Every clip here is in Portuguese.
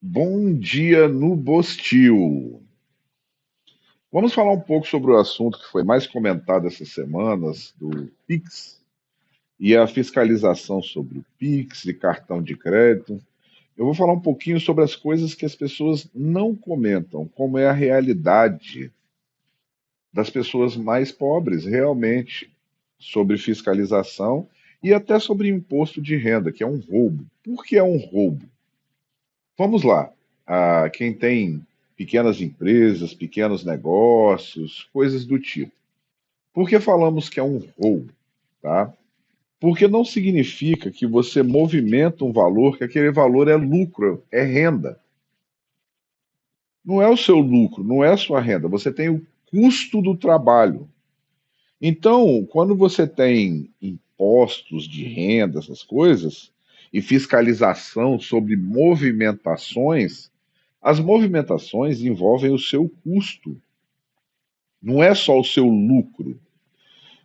Bom dia no Bostil. Vamos falar um pouco sobre o assunto que foi mais comentado essas semanas, do Pix e a fiscalização sobre o Pix e cartão de crédito. Eu vou falar um pouquinho sobre as coisas que as pessoas não comentam, como é a realidade das pessoas mais pobres, realmente, sobre fiscalização e até sobre imposto de renda, que é um roubo. Por que é um roubo? Vamos lá. Quem tem pequenas empresas, pequenos negócios, coisas do tipo. Por que falamos que é um roubo? Tá? Porque não significa que você movimenta um valor, que aquele valor é lucro, é renda. Não é o seu lucro, não é a sua renda. Você tem o custo do trabalho. Então, quando você tem impostos de renda, essas coisas, e fiscalização sobre movimentações, as movimentações envolvem o seu custo, não é só o seu lucro.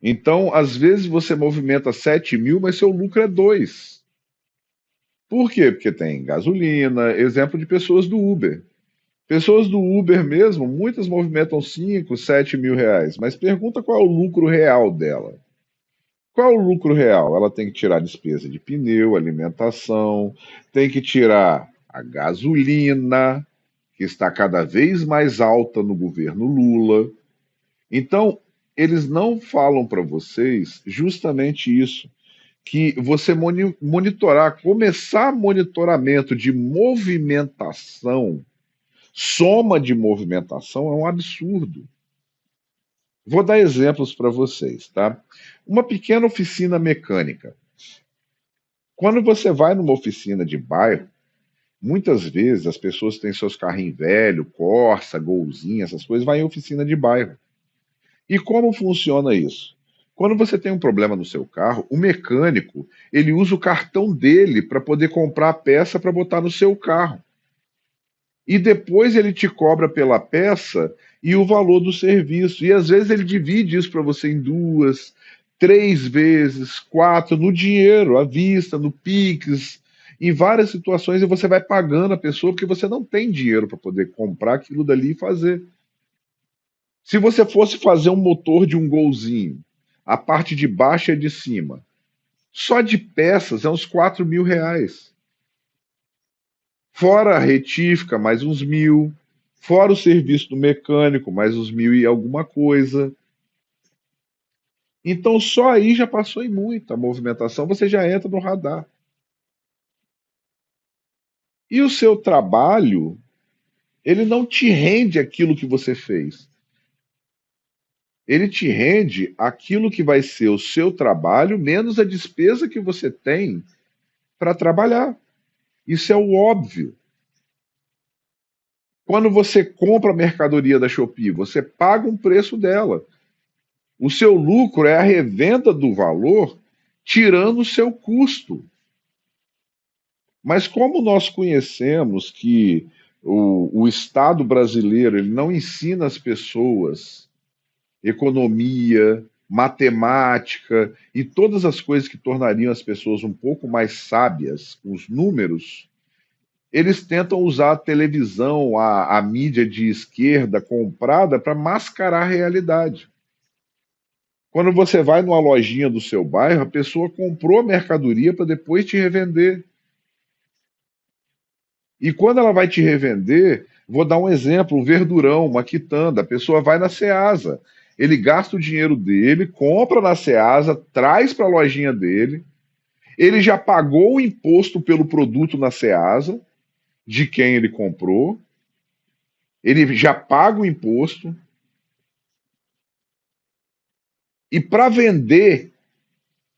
Então, às vezes você movimenta 7 mil, mas seu lucro é 2. Por quê? Porque tem gasolina, exemplo de pessoas do Uber. Pessoas do Uber mesmo, muitas movimentam 5, 7 mil reais, mas pergunta qual é o lucro real dela. Qual é o lucro real? Ela tem que tirar despesa de pneu, alimentação, tem que tirar a gasolina, que está cada vez mais alta no governo Lula. Então, eles não falam para vocês justamente isso, que você monitorar, começar monitoramento de movimentação, soma de movimentação é um absurdo. Vou dar exemplos para vocês, tá? Uma pequena oficina mecânica. Quando você vai numa oficina de bairro, muitas vezes as pessoas têm seus carrinhos velhos, Corsa, Golzinho, essas coisas, vai em oficina de bairro. E como funciona isso? Quando você tem um problema no seu carro, o mecânico, ele usa o cartão dele para poder comprar a peça para botar no seu carro. E depois ele te cobra pela peça e o valor do serviço. E às vezes ele divide isso para você em duas, três vezes, quatro, no dinheiro, à vista, no Pix, em várias situações, e você vai pagando a pessoa porque você não tem dinheiro para poder comprar aquilo dali e fazer. Se você fosse fazer um motor de um Golzinho, a parte de baixo e de cima, só de peças é uns 4 mil reais. Fora a retífica, mais uns mil. Fora o serviço do mecânico, mais uns mil e alguma coisa. Então só aí já passou em muita movimentação, você já entra no radar. E o seu trabalho, ele não te rende aquilo que você fez. Ele te rende aquilo que vai ser o seu trabalho menos a despesa que você tem para trabalhar. Isso é o óbvio. Quando você compra a mercadoria da Shopee, você paga um preço dela. O seu lucro é a revenda do valor, tirando o seu custo. Mas como nós conhecemos que o Estado brasileiro ele não ensina as pessoas economia, matemática e todas as coisas que tornariam as pessoas um pouco mais sábias, os números, eles tentam usar a televisão, a mídia de esquerda comprada para mascarar a realidade. Quando você vai numa lojinha do seu bairro, a pessoa comprou a mercadoria para depois te revender. E quando ela vai te revender, vou dar um exemplo, um verdurão, uma quitanda, a pessoa vai na Ceasa, ele gasta o dinheiro dele, compra na Ceasa, traz para a lojinha dele, ele já pagou o imposto pelo produto na Ceasa, de quem ele comprou, ele já paga o imposto, e para vender,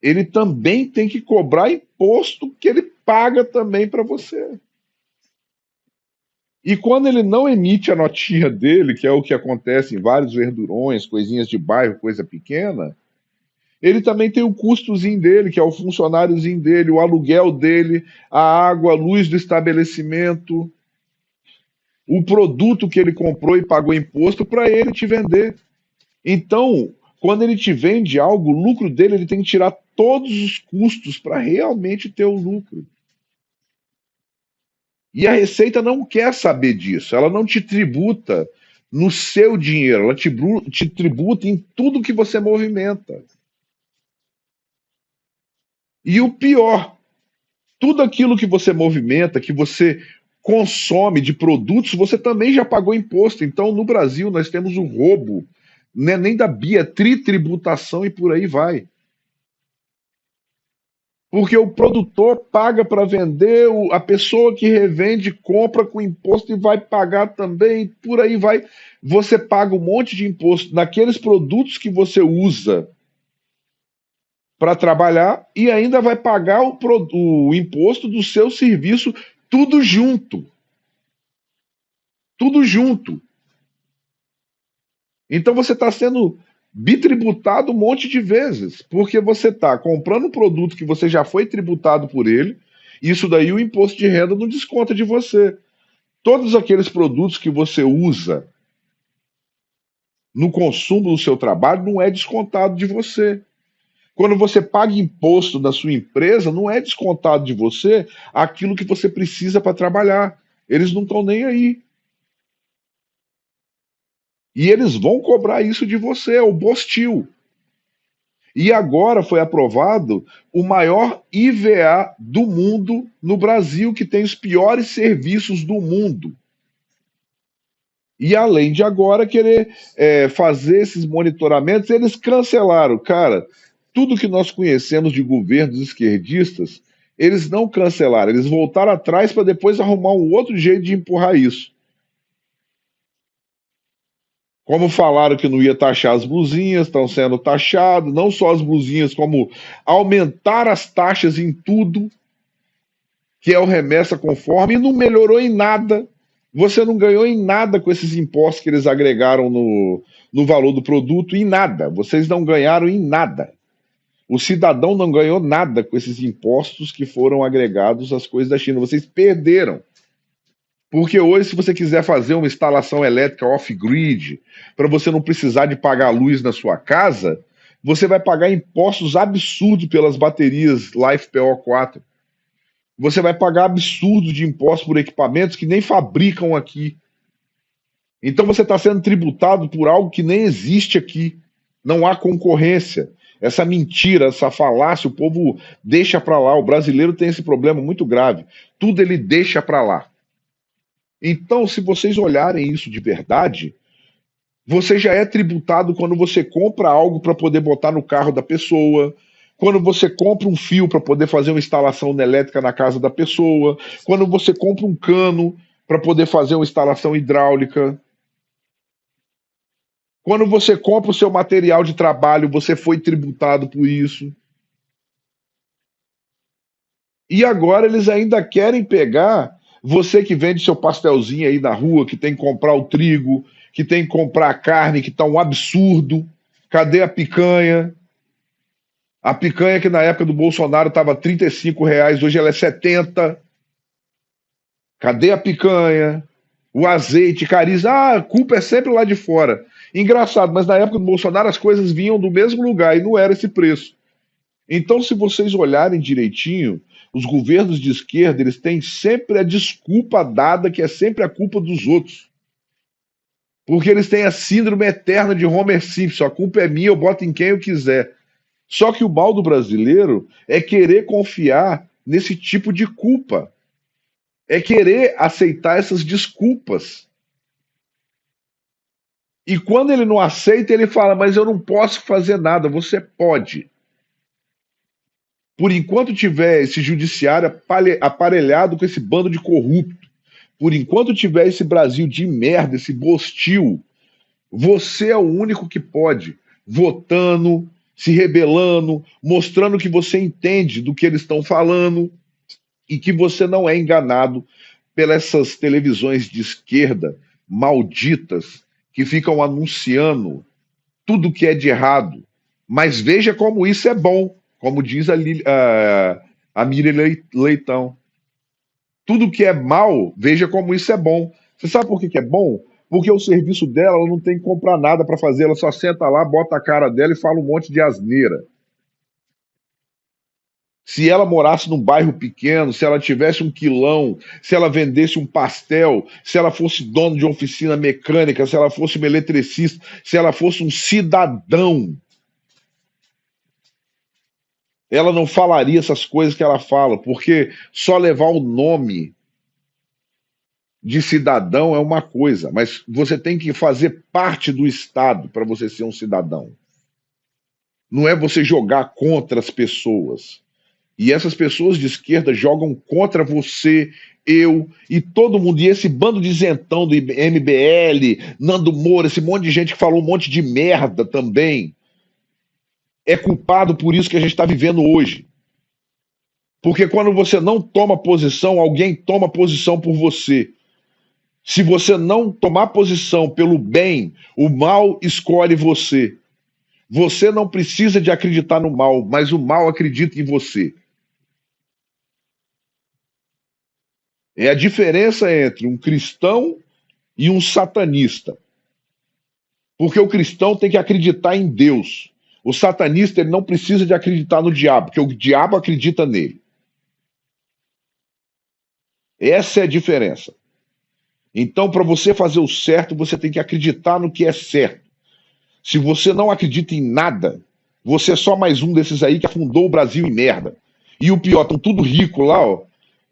ele também tem que cobrar imposto que ele paga também para você. E quando ele não emite a notinha dele, que é o que acontece em vários verdurões, coisinhas de bairro, coisa pequena, ele também tem o custozinho dele, que é o funcionáriozinho dele, o aluguel dele, a água, a luz do estabelecimento, o produto que ele comprou e pagou imposto para ele te vender. Então, quando ele te vende algo, o lucro dele ele tem que tirar todos os custos para realmente ter o lucro. E a Receita não quer saber disso. Ela não te tributa no seu dinheiro, ela te tributa em tudo que você movimenta. E o pior, tudo aquilo que você movimenta, que você consome de produtos, você também já pagou imposto. Então, no Brasil, nós temos o roubo, né, nem da BIA, tritributação e por aí vai. Porque o produtor paga para vender, a pessoa que revende compra com imposto e vai pagar também, por aí vai. Você paga um monte de imposto naqueles produtos que você usa para trabalhar e ainda vai pagar o imposto do seu serviço, tudo junto. Tudo junto. Então você está sendo bitributado um monte de vezes, porque você está comprando um produto que você já foi tributado por ele, isso daí o imposto de renda não desconta de você. Todos aqueles produtos que você usa no consumo do seu trabalho não é descontado de você. Quando você paga imposto da sua empresa, não é descontado de você aquilo que você precisa para trabalhar. Eles não estão nem aí. E eles vão cobrar isso de você, é o Bostil. E agora foi aprovado o maior IVA do mundo no Brasil, que tem os piores serviços do mundo. E além de agora querer fazer esses monitoramentos, eles cancelaram. Cara, tudo que nós conhecemos de governos esquerdistas, eles não cancelaram, eles voltaram atrás para depois arrumar um outro jeito de empurrar isso. Como falaram que não ia taxar as blusinhas, estão sendo taxados, não só as blusinhas, como aumentar as taxas em tudo, que é o remessa conforme, e não melhorou em nada. Você não ganhou em nada com esses impostos que eles agregaram no valor do produto, em nada. Vocês não ganharam em nada. O cidadão não ganhou nada com esses impostos que foram agregados às coisas da China. Vocês perderam. Porque hoje, se você quiser fazer uma instalação elétrica off-grid, para você não precisar de pagar luz na sua casa, você vai pagar impostos absurdos pelas baterias LiFePO4. Você vai pagar absurdo de impostos por equipamentos que nem fabricam aqui. Então você está sendo tributado por algo que nem existe aqui. Não há concorrência. Essa mentira, essa falácia, o povo deixa para lá. O brasileiro tem esse problema muito grave. Tudo ele deixa para lá. Então, se vocês olharem isso de verdade, você já é tributado quando você compra algo para poder botar no carro da pessoa, quando você compra um fio para poder fazer uma instalação elétrica na casa da pessoa, quando você compra um cano para poder fazer uma instalação hidráulica. Quando você compra o seu material de trabalho, você foi tributado por isso. E agora eles ainda querem pegar você que vende seu pastelzinho aí na rua, que tem que comprar o trigo, que tem que comprar a carne, que está um absurdo. Cadê a picanha? A picanha que na época do Bolsonaro estava R$ 35, hoje ela é 70. Cadê a picanha? O azeite, caríssimo. Ah, a culpa é sempre lá de fora. Engraçado, mas na época do Bolsonaro as coisas vinham do mesmo lugar e não era esse preço. Então, se vocês olharem direitinho, os governos de esquerda, eles têm sempre a desculpa dada, que é sempre a culpa dos outros. Porque eles têm a síndrome eterna de Homer Simpson, a culpa é minha, eu boto em quem eu quiser. Só que o mal do brasileiro é querer confiar nesse tipo de culpa. É querer aceitar essas desculpas. E quando ele não aceita, ele fala, mas eu não posso fazer nada. Você pode. Por enquanto tiver esse judiciário aparelhado com esse bando de corrupto, por enquanto tiver esse Brasil de merda, esse Bostil, você é o único que pode, votando, se rebelando, mostrando que você entende do que eles estão falando e que você não é enganado pelas essas televisões de esquerda malditas que ficam anunciando tudo que é de errado. Mas veja como isso é bom, como diz a Miriam Leitão. Tudo que é mal, veja como isso é bom. Você sabe por que, que é bom? Porque o serviço dela, ela não tem que comprar nada para fazer, ela só senta lá, bota a cara dela e fala um monte de asneira. Se ela morasse num bairro pequeno, se ela tivesse um quilão, se ela vendesse um pastel, se ela fosse dono de uma oficina mecânica, se ela fosse uma eletricista, se ela fosse um cidadão, ela não falaria essas coisas que ela fala, porque só levar o nome de cidadão é uma coisa, mas você tem que fazer parte do Estado para você ser um cidadão. Não é você jogar contra as pessoas. E essas pessoas de esquerda jogam contra você, eu e todo mundo. E esse bando de isentão do MBL, Nando Moura, esse monte de gente que falou um monte de merda também, é culpado por isso que a gente está vivendo hoje. Porque quando você não toma posição, alguém toma posição por você. Se você não tomar posição pelo bem, o mal escolhe você. Você não precisa de acreditar no mal, mas o mal acredita em você. É a diferença entre um cristão e um satanista. Porque o cristão tem que acreditar em Deus. O satanista ele não precisa de acreditar no diabo, porque o diabo acredita nele. Essa é a diferença. Então, para você fazer o certo, você tem que acreditar no que é certo. Se você não acredita em nada, você é só mais um desses aí que afundou o Brasil em merda. E o pior, estão tudo rico lá, ó.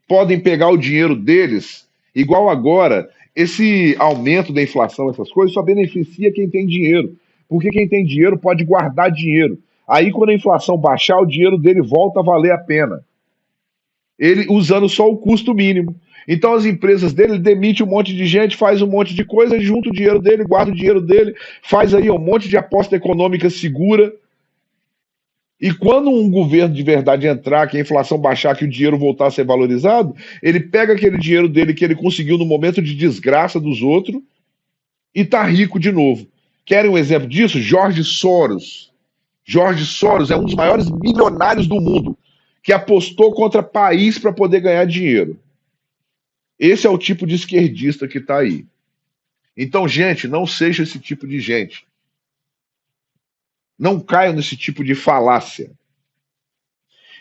Podem pegar o dinheiro deles, igual agora, esse aumento da inflação, essas coisas, só beneficia quem tem dinheiro. Porque quem tem dinheiro pode guardar dinheiro. Aí, quando a inflação baixar, o dinheiro dele volta a valer a pena. Ele usando só o custo mínimo. Então as empresas dele, ele demite um monte de gente, faz um monte de coisa, junta o dinheiro dele, guarda o dinheiro dele, faz aí um monte de aposta econômica segura. E quando um governo de verdade entrar, que a inflação baixar, que o dinheiro voltar a ser valorizado, ele pega aquele dinheiro dele que ele conseguiu no momento de desgraça dos outros e tá rico de novo. Querem um exemplo disso? Jorge Soros. Jorge Soros é um dos maiores milionários do mundo, que apostou contra país para poder ganhar dinheiro. Esse é o tipo de esquerdista que está aí. Então, gente, não seja esse tipo de gente. Não caiam nesse tipo de falácia.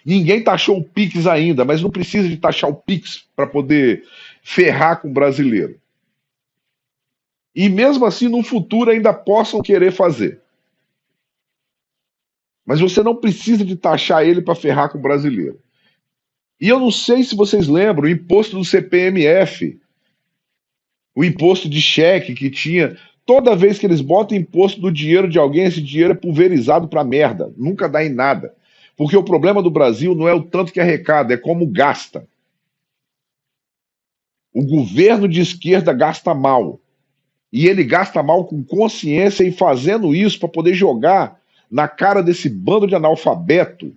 Ninguém taxou o Pix ainda, mas não precisa de taxar o Pix para poder ferrar com o brasileiro. E mesmo assim, no futuro ainda possam querer fazer. Mas você não precisa de taxar ele para ferrar com o brasileiro. E eu não sei se vocês lembram, o imposto do CPMF, o imposto de cheque que tinha. Toda vez que eles botam imposto do dinheiro de alguém, esse dinheiro é pulverizado para merda. Nunca dá em nada. Porque o problema do Brasil não é o tanto que arrecada, é como gasta. O governo de esquerda gasta mal. E ele gasta mal com consciência e fazendo isso para poder jogar na cara desse bando de analfabeto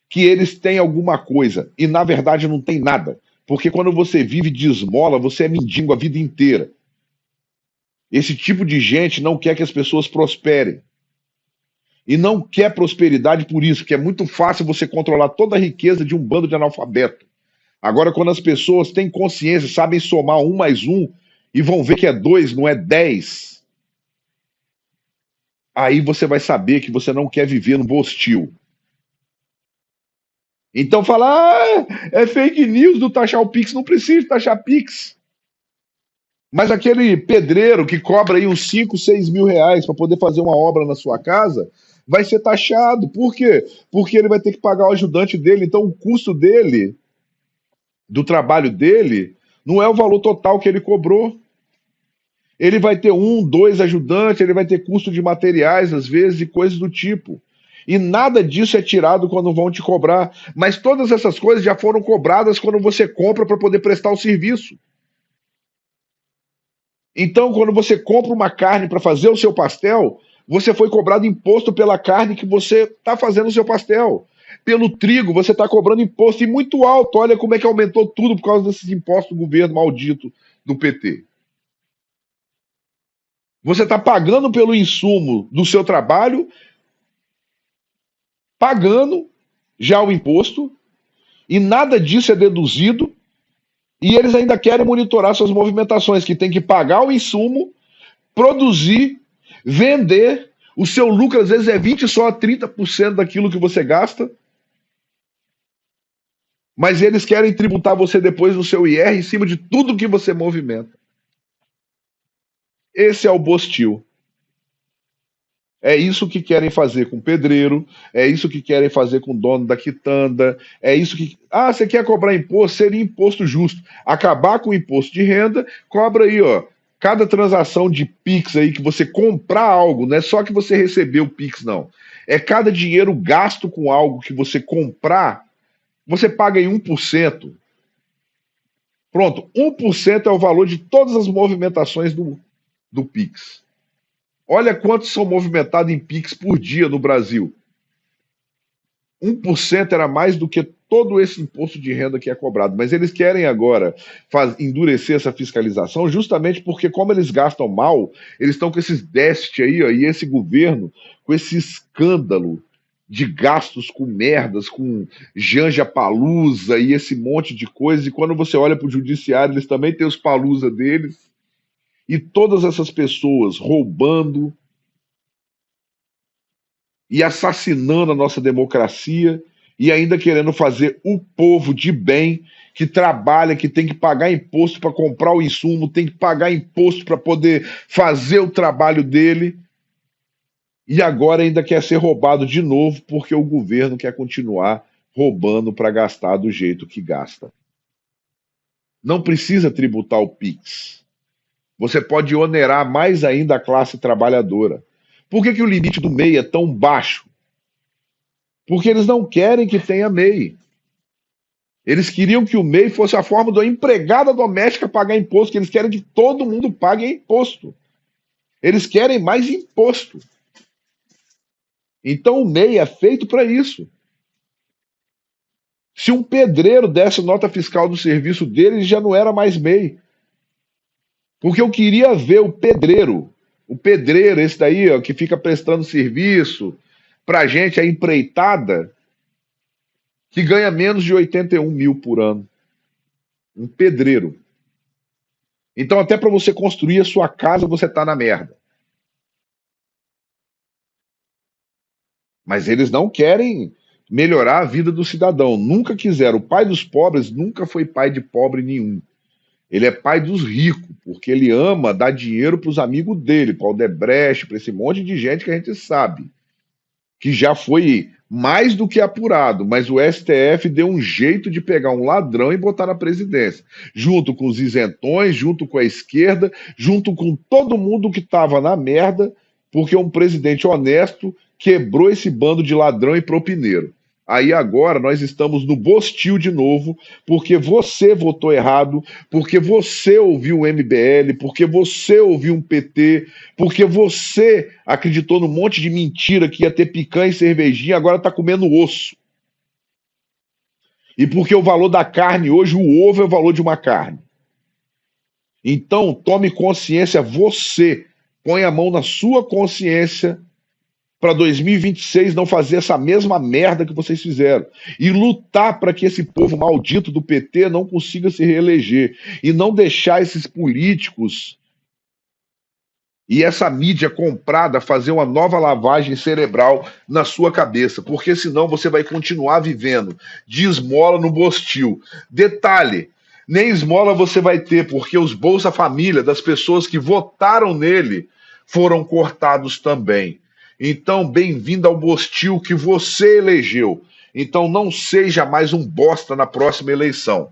que eles têm alguma coisa. E na verdade não tem nada. Porque quando você vive de esmola, você é mendigo a vida inteira. Esse tipo de gente não quer que as pessoas prosperem. E não quer prosperidade por isso, que é muito fácil você controlar toda a riqueza de um bando de analfabeto. Agora, quando as pessoas têm consciência, sabem somar 1 mais 1 e vão ver que é 2, não é 10, aí você vai saber que você não quer viver no Bostil. Então falar, é fake news do taxar o Pix, não precisa taxar Pix. Mas aquele pedreiro que cobra aí uns 5, 6 mil reais para poder fazer uma obra na sua casa, vai ser taxado. Por quê? Porque ele vai ter que pagar o ajudante dele. Então o custo dele, do trabalho dele, não é o valor total que ele cobrou. Ele vai ter 1, 2 ajudantes, ele vai ter custo de materiais, às vezes, e coisas do tipo. E nada disso é tirado quando vão te cobrar. Mas todas essas coisas já foram cobradas quando você compra para poder prestar o serviço. Então, quando você compra uma carne para fazer o seu pastel, você foi cobrado imposto pela carne que você está fazendo o seu pastel. Pelo trigo, você está cobrando imposto e muito alto. Olha como é que aumentou tudo por causa desses impostos do governo maldito do PT. Você está pagando pelo insumo do seu trabalho, pagando já o imposto, e nada disso é deduzido, e eles ainda querem monitorar suas movimentações, que tem que pagar o insumo, produzir, vender, o seu lucro às vezes é 20 só a 30% daquilo que você gasta, Mas eles querem tributar você depois no seu IR em cima de tudo que você movimenta. Esse é o Bostil. É isso que querem fazer com o pedreiro, é isso que querem fazer com o dono da quitanda, é isso que. Ah, você quer cobrar imposto? Seria imposto justo. Acabar com o imposto de renda, cobra aí, ó. Cada transação de Pix aí que você comprar algo, não é só que você recebeu o Pix, não. É cada dinheiro gasto com algo que você comprar, você paga em 1%. Pronto, 1% é o valor de todas as movimentações do Pix. Olha quantos são movimentados em Pix por dia no Brasil. 1% era mais do que todo esse imposto de renda que é cobrado. Mas eles querem agora endurecer essa fiscalização justamente porque, como eles gastam mal, eles estão com esses déficits aí, ó, e esse governo, com esse escândalo de gastos com merdas, com Janja Palusa e esse monte de coisa. E quando você olha para o judiciário, eles também têm os Palusa deles. E todas essas pessoas roubando e assassinando a nossa democracia e ainda querendo fazer o povo de bem que trabalha, que tem que pagar imposto para comprar o insumo, tem que pagar imposto para poder fazer o trabalho dele e agora ainda quer ser roubado de novo porque o governo quer continuar roubando para gastar do jeito que gasta. Não precisa tributar o Pix. Você pode onerar mais ainda a classe trabalhadora. Por que o limite do MEI é tão baixo? Porque eles não querem que tenha MEI. Eles queriam que o MEI fosse a forma da empregada doméstica pagar imposto, que eles querem que todo mundo pague imposto. Eles querem mais imposto. Então o MEI é feito para isso. Se um pedreiro desse nota fiscal do serviço dele, ele já não era mais MEI. Porque eu queria ver o pedreiro, esse daí, ó, que fica prestando serviço pra gente, a empreitada, que ganha menos de 81 mil por ano. Um pedreiro. Então, até para você construir a sua casa, você tá na merda. Mas eles não querem melhorar a vida do cidadão. Nunca quiseram. O pai dos pobres nunca foi pai de pobre nenhum. Ele é pai dos ricos, porque ele ama dar dinheiro para os amigos dele, para o Odebrecht, para esse monte de gente que a gente sabe, que já foi mais do que apurado, mas o STF deu um jeito de pegar um ladrão e botar na presidência, junto com os isentões, junto com a esquerda, junto com todo mundo que estava na merda, porque um presidente honesto quebrou esse bando de ladrão e propineiro. Aí agora nós estamos no Bostil de novo, porque você votou errado, porque você ouviu o MBL, porque você ouviu um PT, porque você acreditou num monte de mentira que ia ter picanha e cervejinha, agora está comendo osso. E porque o valor da carne hoje, o ovo é o valor de uma carne. Então, tome consciência você, põe a mão na sua consciência para 2026 não fazer essa mesma merda que vocês fizeram. E lutar para que esse povo maldito do PT não consiga se reeleger. E não deixar esses políticos e essa mídia comprada fazer uma nova lavagem cerebral na sua cabeça. Porque senão você vai continuar vivendo de esmola no Bostil. Detalhe, nem esmola você vai ter, porque os Bolsa Família das pessoas que votaram nele foram cortados também. Então, bem-vindo ao Bostil que você elegeu. Então, não seja mais um bosta na próxima eleição.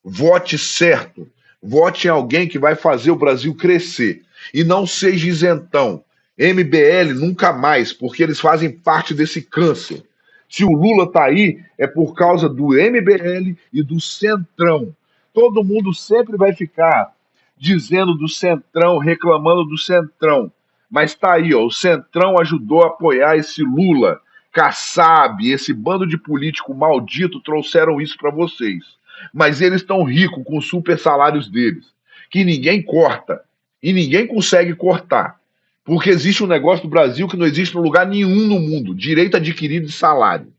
Vote certo. Vote em alguém que vai fazer o Brasil crescer. E não seja isentão. MBL nunca mais, porque eles fazem parte desse câncer. Se o Lula está aí, é por causa do MBL e do Centrão. Todo mundo sempre vai ficar dizendo do Centrão, reclamando do Centrão. Mas tá aí, ó, o Centrão ajudou a apoiar esse Lula, Kassab, esse bando de político maldito trouxeram isso para vocês. Mas eles estão ricos com os super salários deles, que ninguém corta e ninguém consegue cortar. Porque existe um negócio do Brasil que não existe em lugar nenhum no mundo, direito adquirido de salário.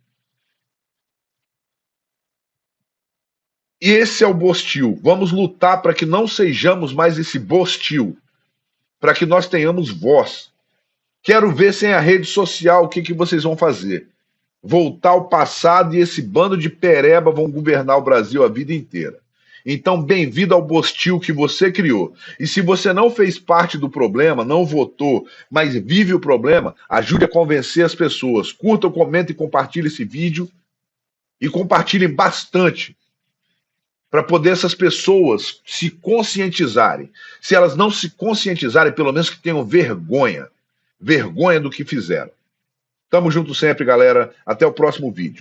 E esse é o Bostil. Vamos lutar para que não sejamos mais esse Bostil, para que nós tenhamos voz. Quero ver sem a rede social o que vocês vão fazer. voltar ao passado e esse bando de pereba vão governar o Brasil a vida inteira. Então, bem-vindo ao Bostil que você criou. E se você não fez parte do problema, não votou, mas vive o problema, ajude a convencer as pessoas. Curtam, comentem e compartilhem esse vídeo e compartilhem bastante para poder essas pessoas se conscientizarem. Se elas não se conscientizarem, pelo menos que tenham vergonha. Vergonha do que fizeram. Tamo junto sempre, galera. Até o próximo vídeo.